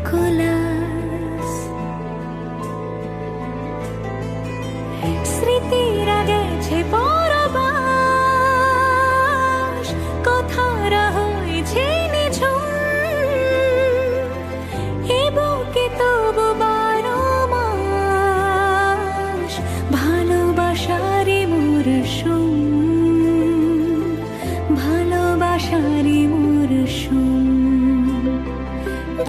কুলাস স্মৃতিরা গেছে পরবাস, কথারা হয়েছে নিঝুম, এ বুকে তবু 12 মাস ভালোবাসারই মরশুম, ভালোবাসারই মরশুম।